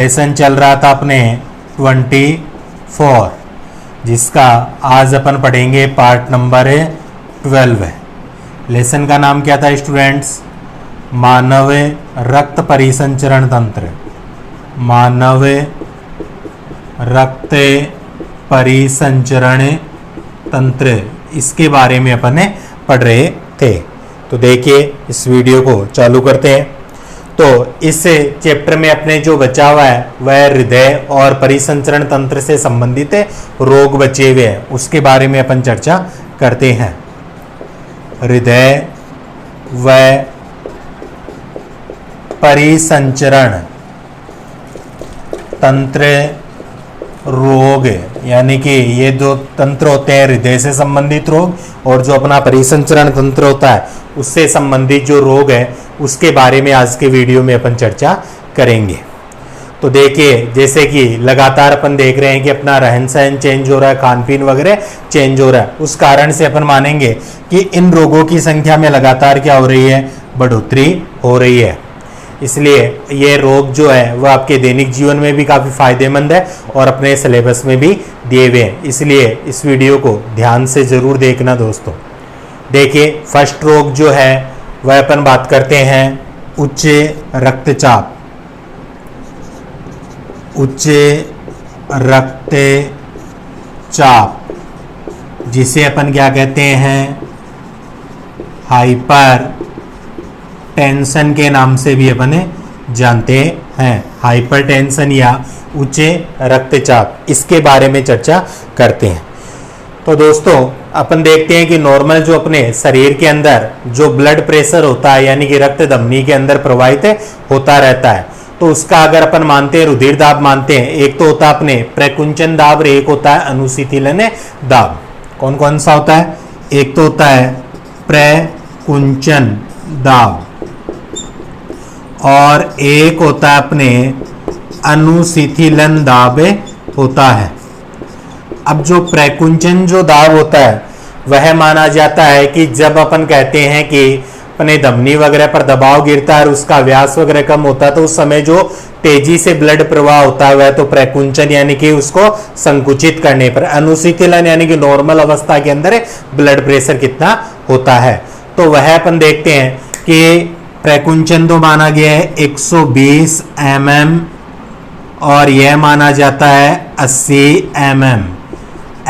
Lesson चल रहा था अपने 24, जिसका आज अपन पढ़ेंगे पार्ट नंबर 12 है। लेसन का नाम क्या था स्टूडेंट्स? मानव रक्त परिसंचरण तंत्र। मानव रक्त परिसंचरण तंत्र, इसके बारे में अपन पढ़ रहे थे। तो देखिए इस वीडियो को चालू करते हैं। तो इस चैप्टर में अपने जो बचा हुआ है वह हृदय और परिसंचरण तंत्र से संबंधित रोग बचे हुए हैं, उसके बारे में अपन चर्चा करते हैं। हृदय व परिसंचरण तंत्र रोग, यानी कि ये जो तंत्र होते हैं हृदय से संबंधित रोग और जो अपना परिसंचरण तंत्र होता है उससे संबंधित जो रोग है उसके बारे में आज के वीडियो में अपन चर्चा करेंगे। तो देखिए जैसे कि लगातार अपन देख रहे हैं कि अपना रहन सहन चेंज हो रहा है, खान पीन वगैरह चेंज हो रहा है, उस कारण से अपन मानेंगे कि इन रोगों की संख्या में लगातार क्या हो रही है? बढ़ोतरी हो रही है। इसलिए ये रोग जो है वह आपके दैनिक जीवन में भी काफ़ी फायदेमंद है और अपने सिलेबस में भी दिए हुए हैं, इसलिए इस वीडियो को ध्यान से ज़रूर देखना दोस्तों। देखिए फर्स्ट रोग जो है वह अपन बात करते हैं उच्च रक्तचाप। उच्च रक्तचाप जिसे अपन क्या कहते हैं? हाइपर टेंशन के नाम से भी अपन जानते हैं। हाइपरटेंशन या उच्च रक्तचाप, इसके बारे में चर्चा करते हैं। तो दोस्तों अपन देखते हैं कि नॉर्मल जो अपने शरीर के अंदर जो ब्लड प्रेशर होता है, यानी कि रक्त धमनी के अंदर प्रवाहित होता रहता है, तो उसका अगर अपन मानते हैं रुधिर दाब मानते हैं, एक तो होता है अपने प्रकुंचन दाब और एक होता है अनुशीतलन दाब। कौन कौन सा होता है? एक तो होता है प्रकुंचन दाब और एक होता है अपने अनुशीतलन दाब होता है। अब जो प्रकुंचन जो दाब होता है वह माना जाता है कि जब अपन कहते हैं कि अपने धमनी वगैरह पर दबाव गिरता है और उसका व्यास वगैरह कम होता है, तो उस समय जो तेजी से ब्लड प्रवाह होता है वह तो प्रकुंचन यानी कि उसको संकुचित करने पर, अनुशीतलन यानी कि नॉर्मल अवस्था के अंदर ब्लड प्रेशर कितना होता है। तो वह अपन देखते हैं कि प्रकुंचन तो माना गया है 120 mm और यह माना जाता है 80 mm।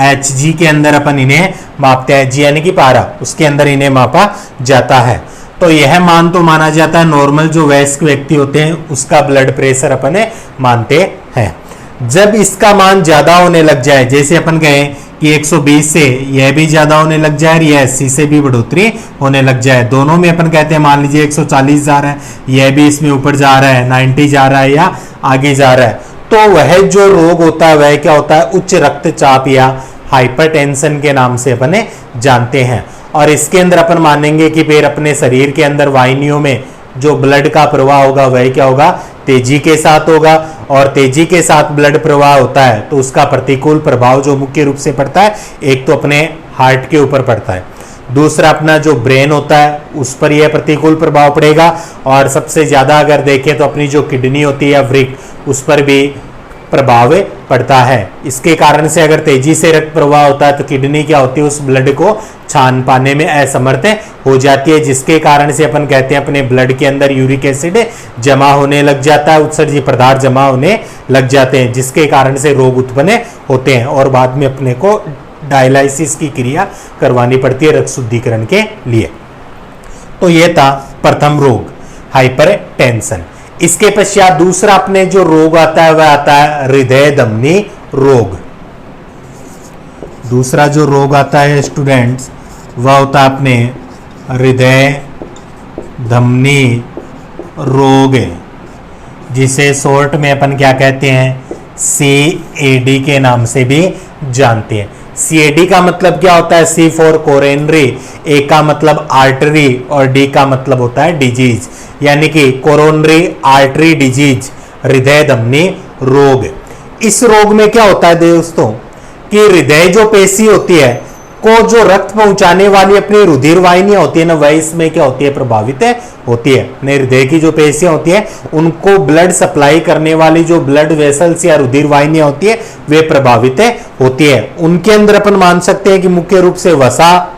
Hg के अंदर अपन इन्हें मापते हैं, जी यानी कि पारा, उसके अंदर इन्हें मापा जाता है। तो यह मान तो माना जाता है नॉर्मल जो वयस्क व्यक्ति होते हैं उसका ब्लड प्रेशर अपन मानते हैं। जब इसका मान ज्यादा होने लग जाए, जैसे अपन कहें कि 120 से यह भी ज्यादा होने लग जाए और यह 80 से भी बढ़ोतरी होने लग जाए, दोनों में अपन कहते हैं मान लीजिए 140 जा रहा है, यह भी इसमें ऊपर जा रहा है, 90 जा रहा है या आगे जा रहा है, तो वह जो रोग होता है वह क्या होता है? उच्च रक्तचाप या हाइपरटेंशन के नाम से अपन जानते हैं। और इसके अंदर अपन मानेंगे कि फिर अपने शरीर के अंदर वाहिनियों में जो ब्लड का प्रवाह होगा वह क्या होगा? तेजी के साथ होगा, और तेजी के साथ ब्लड प्रवाह होता है तो उसका प्रतिकूल प्रभाव जो मुख्य रूप से पड़ता है, एक तो अपने हार्ट के ऊपर पड़ता है, दूसरा अपना जो ब्रेन होता है उस पर यह प्रतिकूल प्रभाव पड़ेगा, और सबसे ज्यादा अगर देखें तो अपनी जो किडनी होती है वृक्क, उस पर भी प्रभाव पड़ता है। इसके कारण से अगर तेजी से रक्त प्रवाह होता है तो किडनी क्या होती है? उस ब्लड को छान पाने में असमर्थ हो जाती है, जिसके कारण से अपन कहते हैं अपने ब्लड के अंदर यूरिक एसिड जमा होने लग जाता है, उत्सर्जी पदार्थ जमा होने लग जाते हैं, जिसके कारण से रोग उत्पन्न होते हैं और बाद में अपने को डायलिसिस की क्रिया करवानी पड़ती है रक्त शुद्धिकरण के लिए। तो यह था प्रथम रोग, हाइपरटेंशन। इसके पश्चात दूसरा अपने जो रोग आता है वह आता है हृदय धमनी रोग। दूसरा जो रोग आता है स्टूडेंट्स वह होता है अपने हृदय धमनी रोग, जिसे शॉर्ट में अपन क्या कहते हैं? CAD के नाम से भी जानते हैं। CAD का मतलब क्या होता है? C फॉर कोरोनरी, A का मतलब आर्टरी और D का मतलब होता है डिजीज, यानी कि कोरोनरी आर्टरी डिजीज, हृदय धमनी रोग। इस रोग में क्या होता है दोस्तों कि हृदय जो पेशी होती है को जो रक्त पहुंचाने वाली अपनी रुधिर वाहिनियां होती है ना, वह इसमें क्या होती है, प्रभावित होती है। हृदय की जो पेशियां होती है उनको ब्लड सप्लाई करने वाली जो ब्लड वेसल्स या रुधिर वाहिनियां होती है वे प्रभावित होती है। उनके अंदर अपन मान सकते हैं कि मुख्य रूप से वसा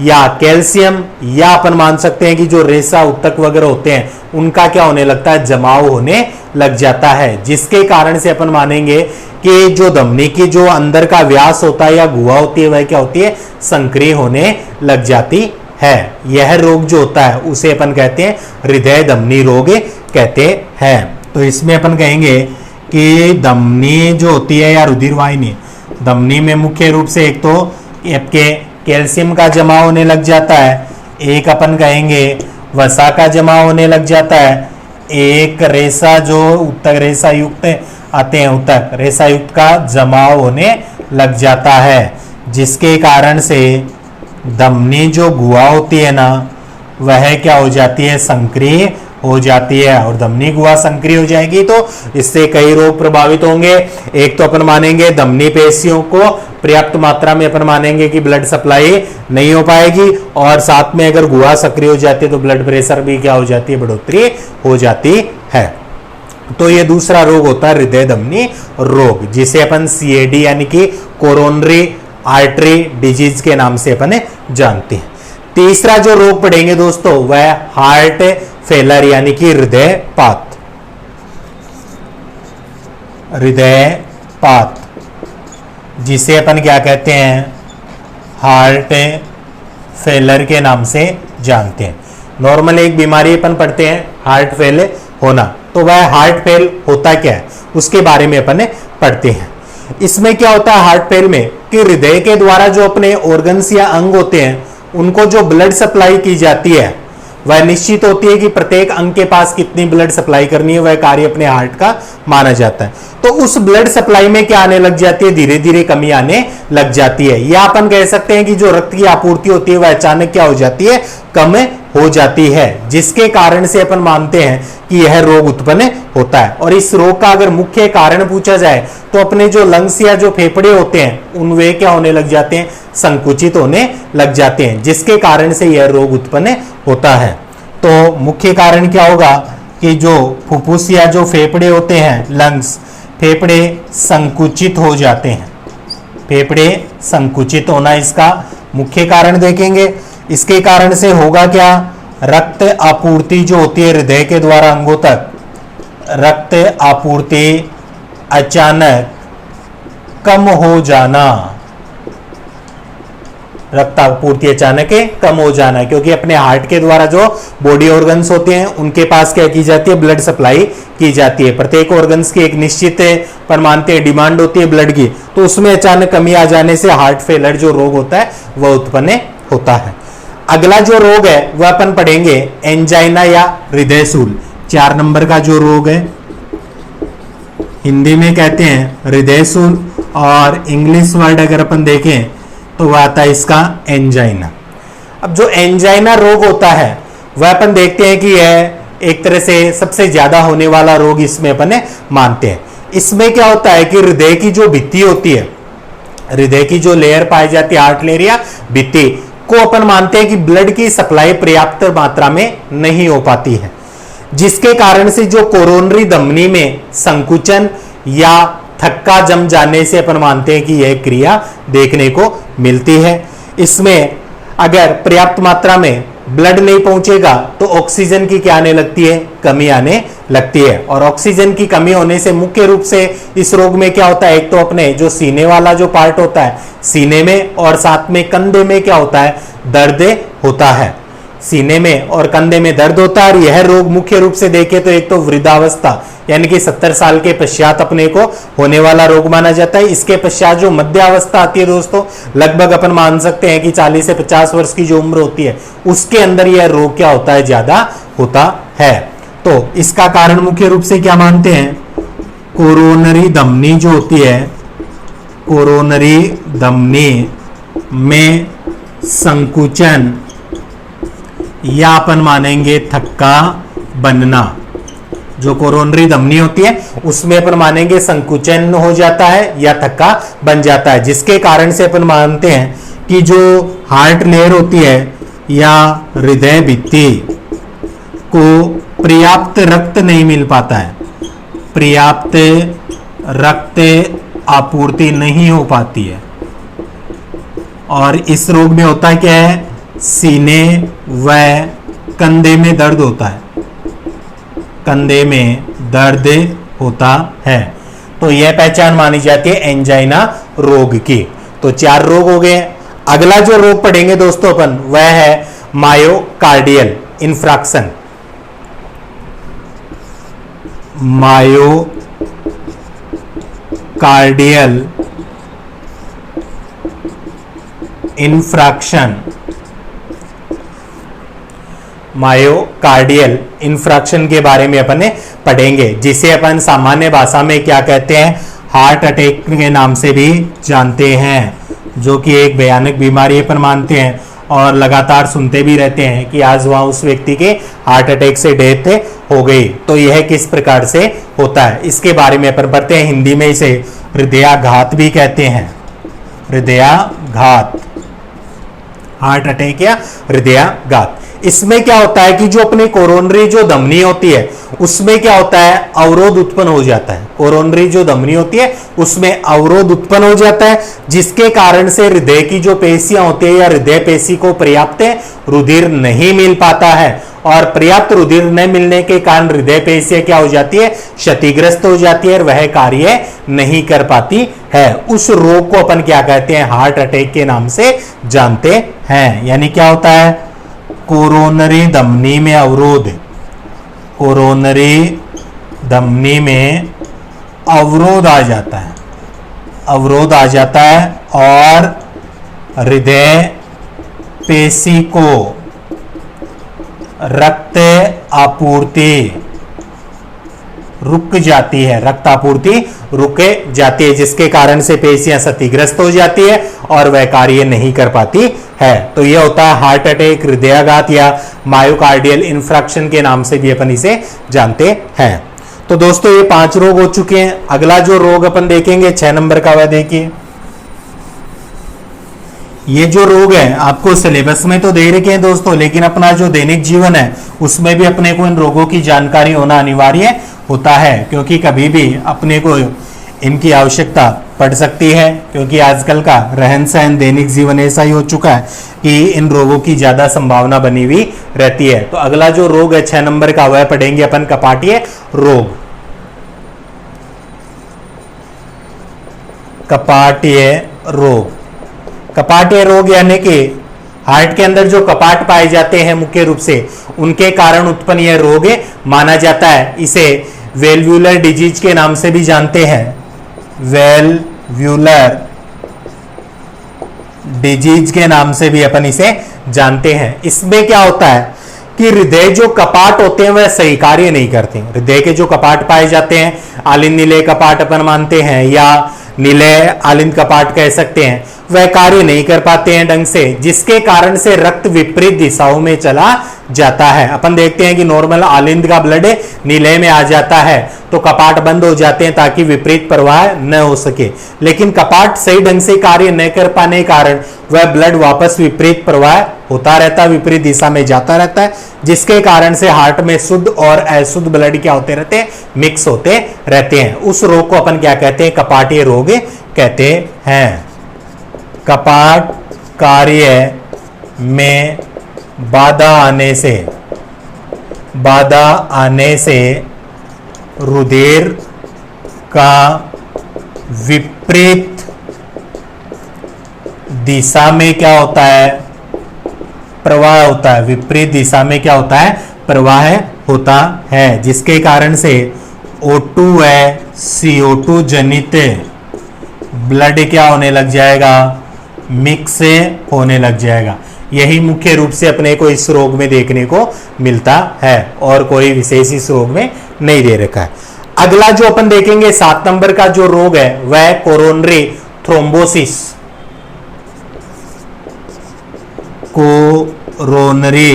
या कैल्शियम, या अपन मान सकते हैं कि जो रेशा उत्तक वगैरह होते हैं उनका क्या होने लगता है, जमाव होने लग जाता है, जिसके कारण से अपन मानेंगे कि जो धमनी की जो अंदर का व्यास होता है या गुहा होती है वह क्या होती है, संक्रिय होने लग जाती है। यह रोग जो होता है उसे अपन कहते हैं हृदय धमनी रोग कहते हैं। तो इसमें अपन कहेंगे कि धमनी जो होती है या रुधिर वाहिनी, धमनी में मुख्य रूप से एक तो आपके कैल्शियम का जमा होने लग जाता है, एक अपन कहेंगे वसा का जमा होने लग जाता है, एक रेशा जो उत्तक रेशा युक्त आते हैं उत्तक रेशा युक्त का जमाव होने लग जाता है, जिसके कारण से धमनी जो गुहा होती है ना वह क्या हो जाती है, संक्रिय हो जाती है। और धमनी गुहा संक्रिय हो जाएगी तो इससे कई रोग प्रभावित होंगे। एक तो अपन मानेंगे धमनी पेशियों को पर्याप्त मात्रा में अपन मानेंगे कि ब्लड सप्लाई नहीं हो पाएगी, और साथ में अगर गुहा सक्रिय हो जाती है तो ब्लड प्रेशर भी क्या हो जाती है, बढ़ोतरी हो जाती है। तो ये दूसरा रोग होता है हृदय धमनी रोग, जिसे अपन CAD यानी कि कोरोनरी आर्टरी डिजीज के नाम से अपन जानते हैं। तीसरा जो रोग पढ़ेंगे दोस्तों वह हार्ट फेलर यानी कि हृदयपात। हृदयपात जिसे अपन क्या कहते हैं, हार्ट फेलर के नाम से जानते हैं। नॉर्मल एक बीमारी अपन पढ़ते हैं हार्ट फेल होना, तो वह हार्ट फेल होता क्या है उसके बारे में अपन पढ़ते हैं। इसमें क्या होता है हार्ट फेल में कि हृदय के द्वारा जो अपने ऑर्गन्स या अंग होते हैं उनको जो ब्लड सप्लाई की जाती है वह निश्चित होती है कि प्रत्येक अंग के पास कितनी ब्लड सप्लाई करनी है, वह कार्य अपने हार्ट का माना जाता है। तो उस ब्लड सप्लाई में क्या आने लग जाती है, धीरे धीरे कमी आने लग जाती है, या अपन कह सकते हैं कि जो रक्त की आपूर्ति होती है वह अचानक क्या हो जाती है, कम हो जाती है, जिसके कारण से अपन मानते हैं कि यह रोग उत्पन्न होता है। और इस रोग का अगर मुख्य कारण पूछा जाए तो अपने जो लंग्स या जो फेफड़े होते हैं उन वे क्या होने लग जाते हैं, संकुचित होने लग जाते हैं, जिसके कारण से यह रोग उत्पन्न होता है। तो मुख्य कारण क्या होगा कि जो फुफ्फुस या जो फेफड़े होते हैं लंग्स, फेफड़े संकुचित हो जाते हैं। फेफड़े संकुचित होना इसका मुख्य कारण देखेंगे। इसके कारण से होगा क्या, रक्त आपूर्ति जो होती है हृदय के द्वारा अंगों तक, रक्त आपूर्ति अचानक कम हो जाना, रक्त आपूर्ति अचानक कम हो जाना, क्योंकि अपने हार्ट के द्वारा जो बॉडी ऑर्गन्स होते हैं उनके पास क्या की जाती है, ब्लड सप्लाई की जाती है। प्रत्येक ऑर्गन्स की एक निश्चित पर मानते हैं डिमांड होती है ब्लड की, तो उसमें अचानक कमी आ जाने से हार्ट फेलर जो रोग होता है वह उत्पन्न होता है। अगला जो रोग है वह अपन पढ़ेंगे एंजाइना या हृदय शूल। 4 नंबर का जो रोग है हिंदी में कहते हैं हृदय शूल, और इंग्लिश वर्ड अगर अपन देखें तो वह आता है इसका एंजाइना। अब जो एंजाइना रोग होता है वह अपन देखते हैं कि यह एक तरह से सबसे ज्यादा होने वाला रोग इसमें अपन मानते हैं। इसमें क्या होता है कि हृदय की जो भित्ति होती है, हृदय की जो लेयर पाई जाती है, हार्ट लेयर या भित्ति को अपन मानते हैं कि ब्लड की सप्लाई पर्याप्त मात्रा में नहीं हो पाती है, जिसके कारण से जो कोरोनरी धमनी में संकुचन या थक्का जम जाने से अपन मानते हैं कि यह क्रिया देखने को मिलती है। इसमें अगर पर्याप्त मात्रा में ब्लड नहीं पहुंचेगा तो ऑक्सीजन की क्या आने लगती है, कमी आने लगती है। और ऑक्सीजन की कमी होने से मुख्य रूप से इस रोग में क्या होता है, एक तो अपने जो सीने वाला जो पार्ट होता है सीने में, और साथ में कंधे में क्या होता है, दर्द होता है। सीने में और कंधे में दर्द होता है। और यह रोग मुख्य रूप से देखें तो एक तो वृद्धावस्था यानी कि 70 साल के पश्चात अपने को होने वाला रोग माना जाता है। इसके पश्चात जो मध्यावस्था आती है दोस्तों, लगभग अपन मान सकते हैं कि 40 से 50 वर्ष की जो उम्र होती है उसके अंदर यह रोग क्या होता है, ज्यादा होता है। तो इसका कारण मुख्य रूप से क्या मानते हैं, कोरोनरी धमनी जो होती है, कोरोनरी धमनी में संकुचन या अपन मानेंगे थक्का बनना। जो कोरोनरी धमनी होती है उसमें अपन मानेंगे संकुचन हो जाता है या थक्का बन जाता है, जिसके कारण से अपन मानते हैं कि जो हार्ट लेयर होती है या हृदय भित्ति को पर्याप्त रक्त नहीं मिल पाता है, पर्याप्त रक्त आपूर्ति नहीं हो पाती है। और इस रोग में होता है क्या है, सीने व कंधे में दर्द होता है, कंधे में दर्द होता है। तो यह पहचान मानी जाती है एंजाइना रोग की। तो 4 रोग हो गए। अगला जो रोग पढ़ेंगे दोस्तों अपन, वह है myocardial infraction. Myocardial infraction, myocardial infraction के बारे में अपन पढ़ेंगे, जिसे अपन सामान्य भाषा में क्या कहते हैं, हार्ट अटैक के नाम से भी जानते हैं, जो कि एक भयानक बीमारी अपन मानते हैं और लगातार सुनते भी रहते हैं कि आज वहां उस व्यक्ति के हार्ट अटैक से डेथ हो गई। तो यह किस प्रकार से होता है, इसके बारे में अपन पढ़ते हैं। हिंदी में इसे हृदयाघात भी कहते हैं, हृदयाघात, हार्ट अटैक या हृदयाघात। इसमें क्या होता है कि जो अपनी कोरोनरी जो धमनी होती है उसमें क्या होता है, अवरोध उत्पन्न हो जाता है। कोरोनरी जो धमनी होती है उसमें अवरोध उत्पन्न हो जाता है, जिसके कारण से हृदय की जो पेशियां होती है या हृदय पेशी को पर्याप्त रुधिर नहीं मिल पाता है, और पर्याप्त रुधिर न मिलने के कारण हृदय पेशियां क्या हो जाती है, क्षतिग्रस्त हो जाती है और वह कार्य नहीं कर पाती है। उस रोग को अपन क्या कहते हैं, हार्ट अटैक के नाम से जानते हैं। यानी क्या होता है, कोरोनरी धमनी में अवरोध, कोरोनरी धमनी में अवरोध आ जाता है, अवरोध आ जाता है और हृदय पेशी को रक्त आपूर्ति रुक जाती है, रक्त आपूर्ति रुक जाती है, जिसके कारण से पेशियां क्षतिग्रस्त हो जाती है और वह कार्य नहीं कर पाती है। तो यह होता है हार्ट अटैक, हृदयाघात या मायोकार्डियल इंफ्रैक्शन के नाम से भी अपन इसे जानते हैं। तो दोस्तों ये 5 रोग हो चुके हैं। अगला जो रोग अपन देखेंगे 6 नंबर का, वह देखिए। ये जो रोग है आपको सिलेबस में तो दे रखे हैं दोस्तों, लेकिन अपना जो दैनिक जीवन है उसमें भी अपने को इन रोगों की जानकारी होना अनिवार्य होता है, क्योंकि कभी भी अपने को इनकी आवश्यकता पड़ सकती है, क्योंकि आजकल का रहन सहन, दैनिक जीवन ऐसा ही हो चुका है कि इन रोगों की ज्यादा संभावना बनी हुई रहती है। तो अगला जो रोग है 6 नंबर का, वह पढ़ेंगे अपन कपाटीय रोग। कपाटीय रोग, कपाटीय रोग यानी कि हार्ट के अंदर जो कपाट पाए जाते हैं मुख्य रूप से, उनके कारण उत्पन्न यह रोग माना जाता है। इसे वेल्वुलर डिजीज के नाम से भी जानते हैं, वेल्वुलर डिजीज के नाम से भी अपन इसे जानते हैं। इसमें क्या होता है कि हृदय जो कपाट होते हैं वह सही कार्य नहीं करते। हृदय के जो कपाट पाए जाते हैं, आलिंद नीले कपाट अपन मानते हैं या नीले आलिंद कपाट कह सकते हैं, वह कार्य नहीं कर पाते हैं ढंग से, जिसके कारण से रक्त विपरीत दिशाओं में चला जाता है। अपन देखते हैं कि नॉर्मल आलिंद का ब्लड नीले में आ जाता है तो कपाट बंद हो जाते हैं ताकि विपरीत प्रवाह न हो सके, लेकिन कपाट सही ढंग से कार्य न कर पाने के कारण वह ब्लड वापस विपरीत प्रवाह होता रहता है, विपरीत दिशा में जाता रहता है, जिसके कारण से हार्ट में शुद्ध और अशुद्ध ब्लड क्या होते रहते हैं, मिक्स होते रहते हैं। उस रोग को अपन क्या कहते हैं, कपाटीय रोग कहते हैं। कपाट कार्य में बाधा आने से रुधिर का विपरीत दिशा में क्या होता है, प्रवाह होता है। विपरीत दिशा में क्या होता है, प्रवाह होता है, जिसके कारण से O2 है CO2 जनित ब्लड क्या होने लग जाएगा, मिक्स होने लग जाएगा। यही मुख्य रूप से अपने को इस रोग में देखने को मिलता है और कोई विशेष इस रोग में नहीं दे रखा है। अगला जो अपन देखेंगे 7 नंबर का जो रोग है वह कोरोनरी थ्रोम्बोसिस। कोरोनरी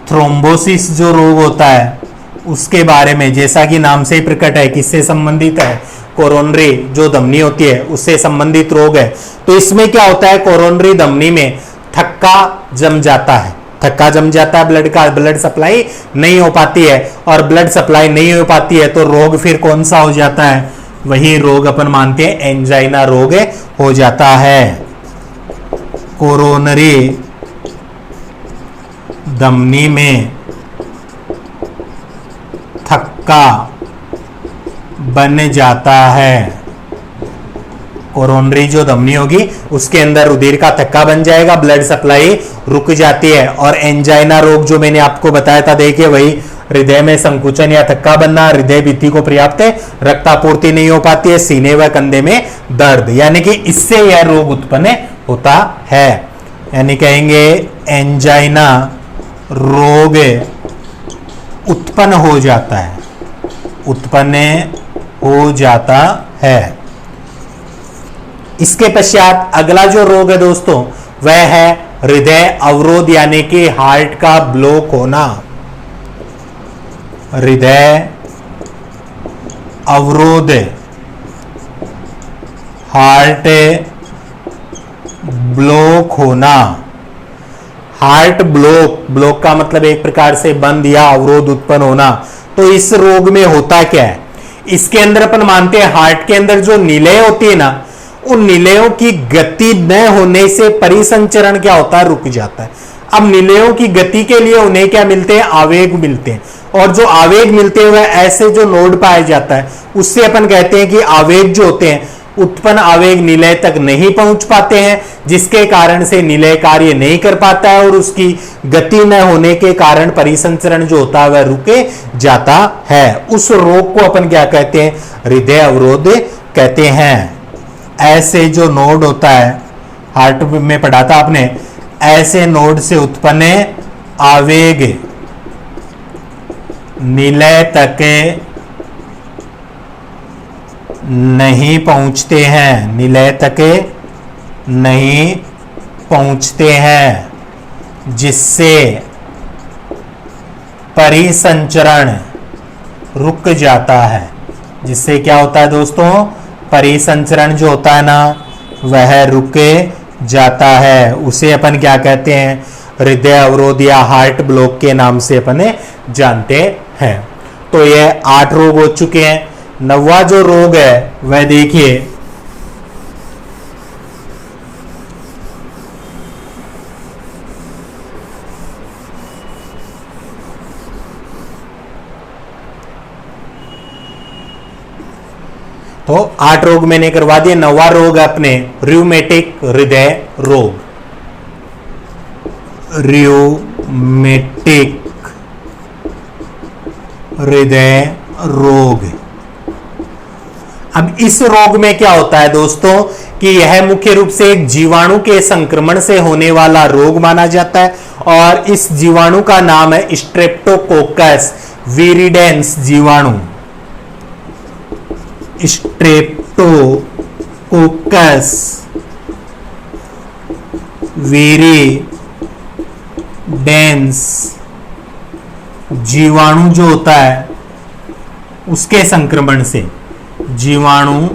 थ्रोम्बोसिस जो रोग होता है उसके बारे में, जैसा कि नाम से ही प्रकट है, किससे संबंधित है, कोरोनरी जो धमनी होती है उससे संबंधित रोग है। तो इसमें क्या होता है, कोरोनरी धमनी में थक्का जम जाता है, थक्का जम जाता है, ब्लड सप्लाई नहीं हो पाती है, और ब्लड सप्लाई नहीं हो पाती है तो रोग फिर कौन सा हो जाता है, वही रोग अपन मानते हैं एंजाइना रोग हो जाता है। कोरोनरी धमनी में थक्का बन जाता है, कोरोनरी जो धमनी होगी उसके अंदर रुधिर का थक्का बन जाएगा, ब्लड सप्लाई रुक जाती है, और एंजाइना रोग जो मैंने आपको बताया था, देखिए वही हृदय में संकुचन या थक्का बनना, हृदय भित्ति को पर्याप्त रक्तापूर्ति नहीं हो पाती है, सीने व कंधे में दर्द, यानी कि इससे यह रोग उत्पन्न होता है। यानी कहेंगे एंजाइना रोग उत्पन्न हो जाता है, उत्पन्न हो जाता है। इसके पश्चात अगला जो रोग है दोस्तों वह है हृदय अवरोध, यानी कि हार्ट का ब्लॉक होना, हृदय अवरोध, हार्ट ब्लॉक होना। हार्ट ब्लॉक का मतलब एक प्रकार से बंद या अवरोध उत्पन्न होना। तो इस रोग में होता क्या है, इसके अंदर अपन मानते हैं हार्ट के अंदर जो निलय होती है ना, उन निलयों की गति न होने से परिसंचरण क्या होता है, रुक जाता है। अब निलयों की गति के लिए उन्हें क्या मिलते हैं, आवेग मिलते हैं, और जो आवेग मिलते हैं वह ऐसे जो नोड पाया जाता है उससे अपन कहते हैं कि आवेग जो होते हैं उत्पन्न आवेग निलय तक नहीं पहुंच पाते हैं, जिसके कारण से निलय कार्य नहीं कर पाता है, और उसकी गति न होने के कारण परिसंचरण जो होता है वह रुके जाता है। उस रोग को अपन क्या कहते हैं, हृदय अवरोध कहते हैं। ऐसे जो नोड होता है, हार्ट में पढ़ा था आपने, ऐसे नोड से उत्पन्न आवेग निलय तक नहीं पहुंचते हैं, निलय तक नहीं पहुंचते हैं, जिससे परिसंचरण रुक जाता है। जिससे क्या होता है दोस्तों, परिसंचरण जो होता है ना वह रुक जाता है। उसे अपन क्या कहते हैं, हृदय अवरोध या हार्ट ब्लॉक के नाम से अपन जानते हैं। तो ये 8 रोग हो चुके हैं। 9वां जो रोग है वह देखिए, तो 8 रोग मैंने करवा दिए। 9वां रोग है अपने र्यूमेटिक हृदय रोग, र्यूमेटिक हृदय रोग। अब इस रोग में क्या होता है दोस्तों कि यह मुख्य रूप से एक जीवाणु के संक्रमण से होने वाला रोग माना जाता है, और इस जीवाणु का नाम है स्ट्रेप्टोकोकस विरिडेंस जीवाणु, स्ट्रेप्टोकोकस विरिडेंस जीवाणु जो होता है उसके संक्रमण से, जीवाणु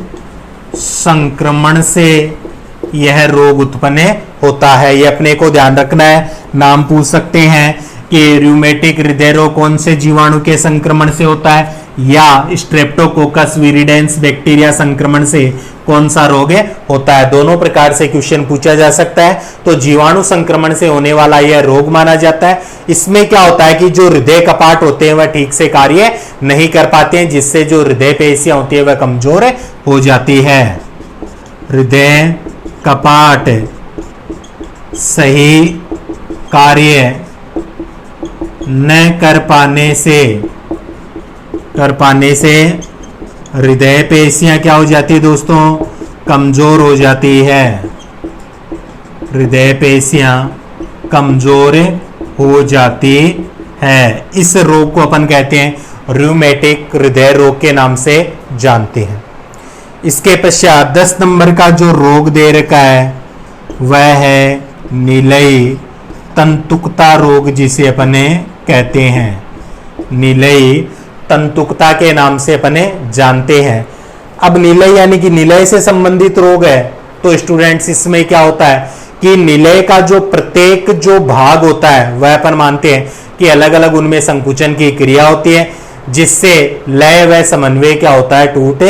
संक्रमण से यह रोग उत्पन्न होता है। यह अपने को ध्यान रखना है। नाम पूछ सकते हैं कि र्यूमेटिक हृदय रोग कौन से जीवाणु के संक्रमण से होता है, या स्ट्रेप्टोकोकस विरिडेंस बैक्टीरिया संक्रमण से कौन सा रोग होता है। दोनों प्रकार से क्वेश्चन पूछा जा सकता है। तो जीवाणु संक्रमण से होने वाला यह रोग माना जाता है। इसमें क्या होता है कि जो हृदय कपाट होते हैं वह ठीक से कार्य नहीं कर पाते हैं, जिससे जो हृदय पेशियां होती है वह कमजोर हो जाती है। हृदय कपाट सही कार्य न कर पाने से हृदय पेशियां क्या हो जाती है दोस्तों, कमजोर हो जाती है। हृदय पेशियां कमजोर हो जाती है। इस रोग को अपन कहते हैं र्यूमेटिक हृदय रोग के नाम से जानते हैं। इसके पश्चात 10 नंबर का जो रोग दे रखा है वह है निलयी तंतुकता रोग, जिसे अपने कहते हैं निलयी तंतुकता के नाम से अपने जानते हैं। अब निलय यानी कि निलय से संबंधित रोग है, तो स्टूडेंट्स इसमें क्या होता है कि निलय का जो प्रत्येक जो भाग होता है वह अपन मानते हैं कि अलग अलग उनमें संकुचन की क्रिया होती है, जिससे लय व समन्वय क्या होता है, टूट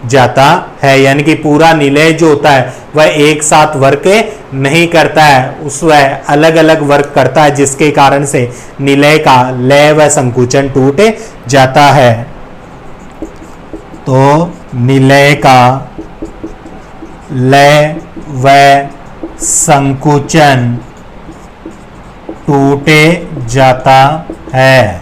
जाता है। यानी कि पूरा निलय जो होता है वह एक साथ वर्क नहीं करता है, उस वह अलग अलग वर्क करता है, जिसके कारण से निलय का लय व संकुचन टूट जाता है। तो निलय का लय व संकुचन टूटे जाता है।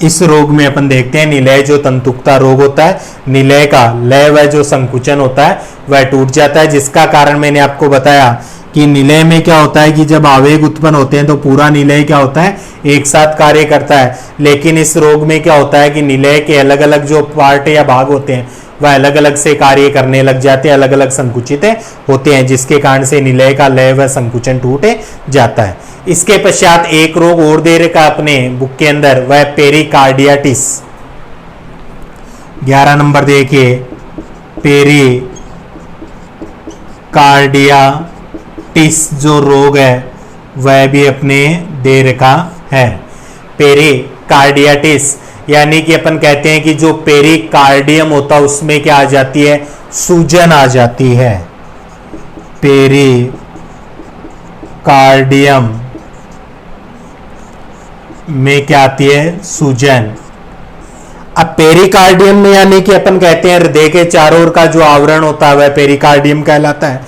इस रोग में अपन देखते हैं निलय जो तंतुकता रोग होता है, निलय का लय व जो संकुचन होता है वह टूट जाता है, जिसका कारण मैंने आपको बताया कि निलय में क्या होता है कि जब आवेग उत्पन्न होते हैं तो पूरा निलय क्या होता है, एक साथ कार्य करता है। लेकिन इस रोग में क्या होता है कि निलय के अलग अलग जो पार्ट या भाग होते हैं वह अलग अलग से कार्य करने लग जाते हैं, अलग अलग संकुचित होते हैं, जिसके कारण से निलय का लय व संकुचन टूट जाता है। इसके पश्चात एक रोग और दे रखा अपने बुक के अंदर, वह पेरिकार्डियाटिस। 11 नंबर देखिए, पेरिकार्डियाटिस जो रोग है वह भी अपने दे रखा है। पेरिकार्डियाटिस यानी कि अपन कहते हैं कि जो पेरिकार्डियम होता है उसमें क्या आ जाती है, सूजन आ जाती है। पेरिकार्डियम में क्या आती है, सूजन। अब पेरिकार्डियम में यानी कि अपन कहते हैं हृदय के चारों ओर का जो आवरण होता है वह पेरिकार्डियम कहलाता है।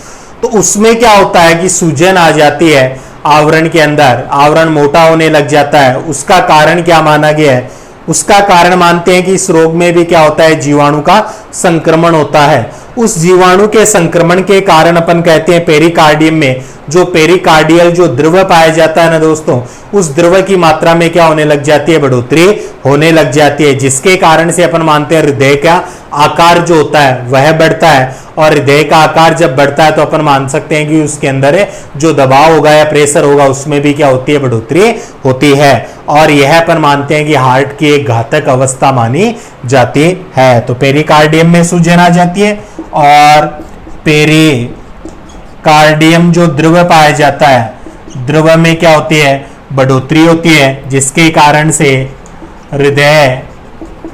तो उसमें क्या होता है कि सूजन आ जाती है आवरण के अंदर, आवरण मोटा होने लग जाता है। उसका कारण क्या माना गया है, उसका कारण मानते हैं कि इस रोग में भी क्या होता है, जीवाणु का संक्रमण होता है। उस जीवाणु के संक्रमण के कारण अपन कहते हैं पेरिकार्डियम में जो पेरिकार्डियल जो द्रव पाया जाता है ना दोस्तों, उस द्रव की मात्रा में क्या होने लग जाती है, बढ़ोतरी होने लग जाती है, जिसके कारण से अपन मानते हैं हृदय का आकार जो होता है वह बढ़ता है। और हृदय का आकार जब बढ़ता है तो अपन मान सकते हैं कि उसके अंदर जो दबाव होगा या प्रेशर होगा उसमें भी क्या होती है, बढ़ोतरी होती है। और यह अपन मानते हैं कि हार्ट की एक घातक अवस्था मानी जाती है। तो पेरिकार्डियम में सूजन आ जाती है और पेरिकार्डियम जो द्रव पाया जाता है, द्रव में क्या होती है, बढ़ोतरी होती है, जिसके कारण से हृदय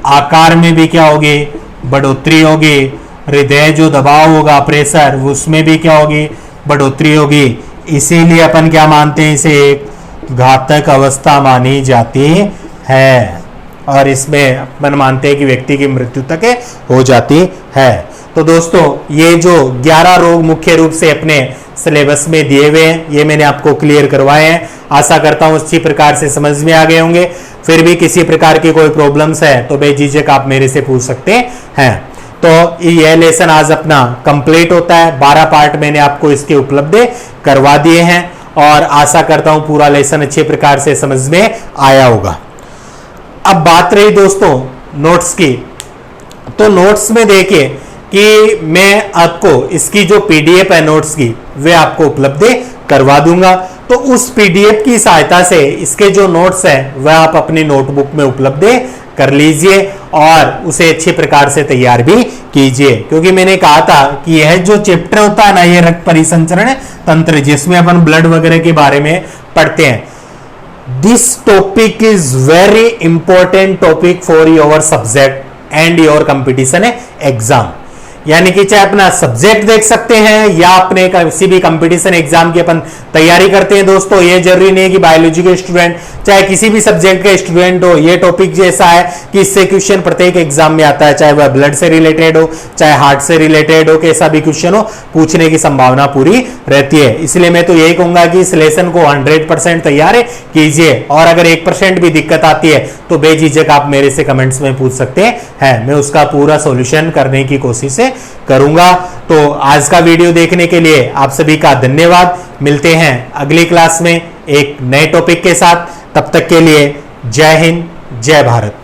आकार में भी क्या होगी, बढ़ोतरी होगी। हृदय जो दबाव होगा, प्रेशर, उसमें भी क्या होगी, बढ़ोतरी होगी। इसीलिए अपन क्या मानते हैं, इसे एक घातक अवस्था मानी जाती है और इसमें अपन मानते हैं कि व्यक्ति की मृत्यु तक हो जाती है। तो दोस्तों ये जो 11 रोग मुख्य रूप से अपने सिलेबस में दिए हुए हैं, ये मैंने आपको क्लियर करवाए हैं। आशा करता हूं अच्छी प्रकार से समझ में आ गए होंगे। फिर भी किसी प्रकार की कोई प्रॉब्लम्स है तो बेझिझक आप मेरे से पूछ सकते हैं। तो यह लेसन आज अपना कंप्लीट होता है। 12 पार्ट मैंने आपको इसके उपलब्ध करवा दिए हैं और आशा करता हूं पूरा लेसन अच्छे प्रकार से समझ में आया होगा। अब बात रही दोस्तों नोट्स की, तो नोट्स में देखिए कि मैं आपको इसकी जो पीडीएफ है नोट्स की वे आपको उपलब्ध करवा दूंगा। तो उस पीडीएफ की सहायता से इसके जो नोट्स हैं वह आप अपनी नोटबुक में उपलब्ध कर लीजिए और उसे अच्छे प्रकार से तैयार भी कीजिए, क्योंकि मैंने कहा था कि यह जो चैप्टर होता है ना, ये रक्त परिसंचरण तंत्र, जिसमें अपन ब्लड वगैरह के बारे में पढ़ते हैं, this topic is very important topic for your subject and your competition exam. यानी कि चाहे अपना सब्जेक्ट देख सकते हैं या अपने किसी भी कंपटीशन एग्जाम की अपन तैयारी करते हैं दोस्तों, ये जरूरी नहीं है कि बायोलॉजी के स्टूडेंट चाहे किसी भी सब्जेक्ट के स्टूडेंट हो, ये टॉपिक जैसा है कि इससे क्वेश्चन प्रत्येक एग्जाम में आता है, चाहे वह ब्लड से रिलेटेड हो, चाहे हार्ट से रिलेटेड हो, कैसा भी क्वेश्चन हो, पूछने की संभावना पूरी रहती है। इसलिए मैं तो यही कहूंगा कि इस लेसन को 100% तैयार कीजिए और अगर 1% भी दिक्कत आती है तो बेझिझक आप मेरे से कमेंट्स में पूछ सकते हैं, मैं उसका पूरा सॉल्यूशन करने की कोशिश करूंगा। तो आज का वीडियो देखने के लिए आप सभी का धन्यवाद। मिलते हैं अगली क्लास में एक नए टॉपिक के साथ। तब तक के लिए जय हिंद, जय भारत।